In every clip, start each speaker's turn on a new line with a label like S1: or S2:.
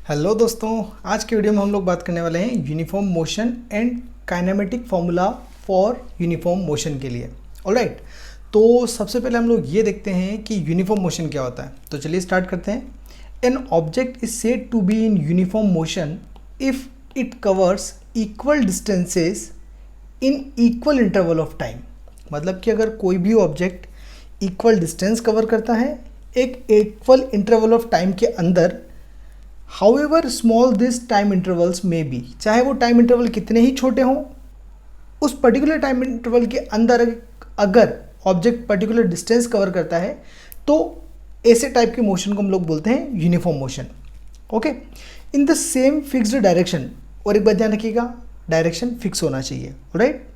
S1: Hello दोस्तों, आज के वीडियो में हम लोग बात करने वाले हैं uniform motion and kinematic formula for uniform motion के लिए। ऑलराइट, तो सबसे पहले हम लोग ये देखते हैं कि यूनिफॉर्म मोशन क्या होता है। तो चलिए स्टार्ट करते हैं। An object is said to be in uniform motion if it covers equal distances in equal interval of time. मतलब कि अगर कोई भी ऑब्जेक्ट इक्वल डिस्टेंस कवर करता है एक इक्वल इंटरवल ऑफ टाइम के अंदर, however small this time intervals में बी, चाहे वो टाइम इंटरवल कितने ही छोटे हों, उस पर्टिकुलर टाइम इंटरवल के अंदर अगर ऑब्जेक्ट पर्टिकुलर डिस्टेंस कवर करता है तो ऐसे टाइप के मोशन को हम लोग बोलते हैं uniform motion. Okay, in the same fixed direction. और एक बात ध्यान रखिएगा, डायरेक्शन फिक्स होना चाहिए। Right,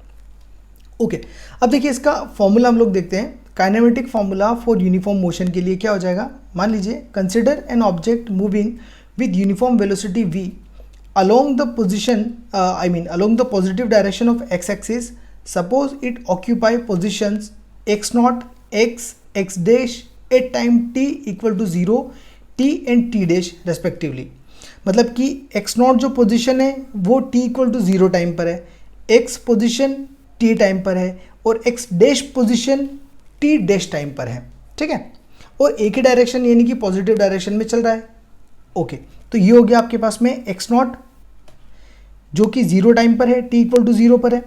S1: okay. अब देखिए इसका फॉर्मूला हम लोग देखते हैं। Kinematic formula for uniform motion के लिए क्या हो जाएगा, मान लीजिए consider an object moving with uniform velocity v along the positive direction of x-axis. Suppose it occupy positions x0, x, x dash at time t equal to 0, t and t dash respectively. मतलब कि x0 जो position है वो t equal to 0 time पर है, x position t time पर है और x dash position t dash time पर है। ठीक है, और एक ही डायरेक्शन यानी कि पॉजिटिव डायरेक्शन में चल रहा है। ओके, तो ये हो गया आपके पास में x0 जो कि 0 टाइम पर है, t इक्वल टू 0 पर है।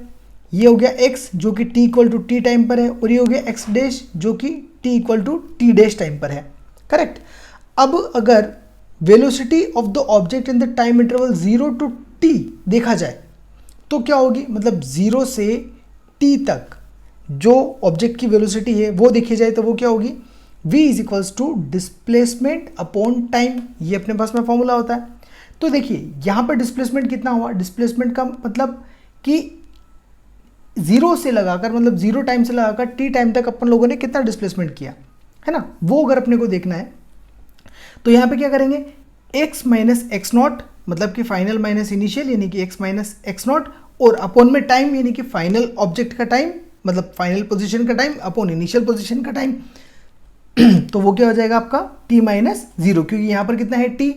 S1: ये हो गया x जो कि t equal to t time पर है, और ये हो गया x डैश जो कि t equal to t dash time पर है। करेक्ट। अब अगर velocity of the object in the time interval 0 to t देखा जाए तो क्या होगी, मतलब 0 से t तक जो ऑब्जेक्ट की वेलोसिटी है वो देखी जाए तो वो क्या होगी, v is equals to displacement upon time. ये अपने पास में फॉर्मूला होता है। तो देखिए यहाँ पर डिस्प्लेसमेंट कितना हुआ, डिस्प्लेसमेंट का मतलब कि 0 से लगाकर, मतलब 0 टाइम से लगाकर t टाइम तक अपन लोगों ने कितना डिस्प्लेसमेंट किया है ना, वो अगर अपने को देखना है तो यहाँ पे क्या करेंगे, x माइनस एक्स नॉट मतलब कि फाइनल माइनस इनिशियल यानी कि x माइनस एक्स नॉट, और अपॉन में टाइम यानी कि फाइनल ऑब्जेक्ट का टाइम मतलब फाइनल पोजिशन का टाइम अपॉन इनिशियल पोजिशन का टाइम। तो वो क्या हो जाएगा आपका t माइनस 0, क्योंकि यहाँ पर कितना है t।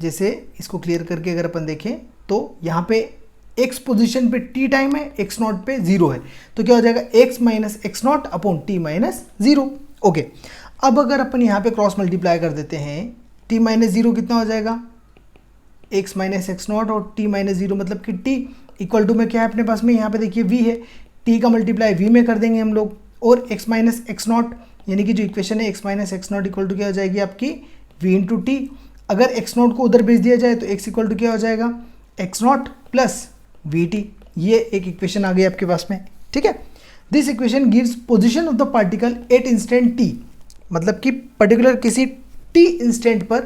S1: जैसे इसको क्लियर करके अगर अपन देखें तो यहाँ पे x पोजीशन पे t टाइम है, x नॉट पे 0 है, तो क्या हो जाएगा x minus x not upon t minus 0। Okay, अब अगर अपन यहाँ पे क्रॉस मल्टीप्लाई कर देते हैं, t माइनस 0 कितना हो जाएगा, x माइनस एक्स नॉट और t माइनस 0 मतलब कि t इक्वल टू में क्या है अपने पास में, यहाँ पे देखिए v है, t का मल्टीप्लाई v में कर देंगे हम लोग, और x माइनस एक्स नॉट यानी कि जो इक्वेशन है x minus x naught equal to क्या हो जाएगी आपकी v इंटू टी। अगर एक्स नॉट को उधर भेज दिया जाए तो x इक्वल टू क्या हो जाएगा, x not plus v T. ये एक इक्वेशन आ गई आपके पास में। ठीक है, this equation gives position of the particle at instant t, मतलब कि पर्टिकुलर किसी t इंस्टेंट पर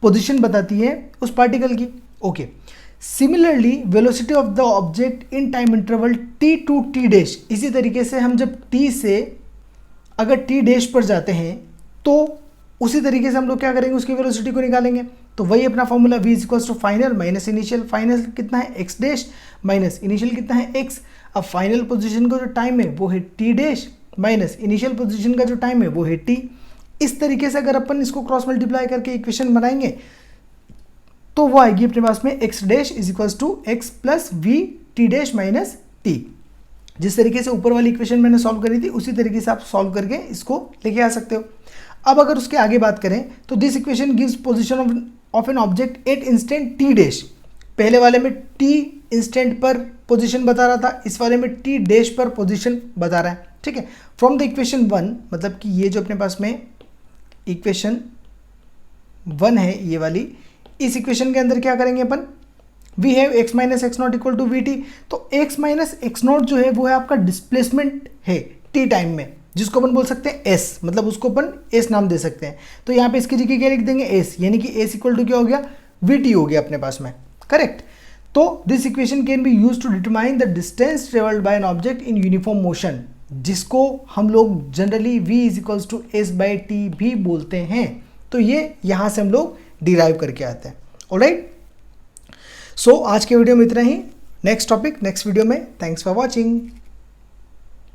S1: पोजीशन बताती है उस पार्टिकल की। Okay, similarly velocity of the object in time interval t to t dash. इसी तरीके से हम जब t से अगर t डैश पर जाते हैं तो उसी तरीके से हम लोग क्या करेंगे, उसकी वेलोसिटी को निकालेंगे। तो वही अपना formula v is equals to final minus initial, final कितना है x डैश माइनस इनिशियल कितना है x। अब फाइनल पोजीशन का जो टाइम है वो है t dash minus initial position का जो टाइम है वो है t। इस तरीके से अगर अपन इसको क्रॉस मल्टीप्लाई करके इक्वेशन बनाएंगे तो वो आएगी अपने पास में x dash is equals to x plus v t dash minus t. जिस तरीके से ऊपर वाली इक्वेशन मैंने सॉल्व करी थी उसी तरीके से आप सॉल्व करके इसको लेके आ सकते हो। अब अगर उसके आगे बात करें तो this equation gives position of an object at instant T dash. पहले वाले में टी इंस्टेंट पर पोजीशन बता रहा था, इस वाले में टी डैश पर पोजीशन बता रहा है। ठीक है, फ्रॉम द इक्वेशन 1, मतलब कि ये जो अपने पास में इक्वेशन 1 है ये वाली, इस इक्वेशन के अंदर क्या करेंगे अपन, we have x minus x naught equal to v t. तो x माइनस एक्स नॉट जो है वो है आपका डिस्प्लेसमेंट है t टाइम में, जिसको अपन बोल सकते हैं s, मतलब उसको अपन s नाम दे सकते हैं। तो यहाँ पे इसकी जगह क्या लिख देंगे s, यानी कि s इक्वल टू क्या हो गया, vt हो गया अपने पास में। करेक्ट। तो this equation can be use to determine the distance travelled by an object in uniform motion, जिसको हम लोग generally v is equals to s by t भी बोलते हैं। तो ये यहाँ से हम लोग डिराइव करके आते हैं। ऑलराइट, सो आज के वीडियो में इतना ही। नेक्स्ट टॉपिक नेक्स्ट वीडियो में। Thanks for watching.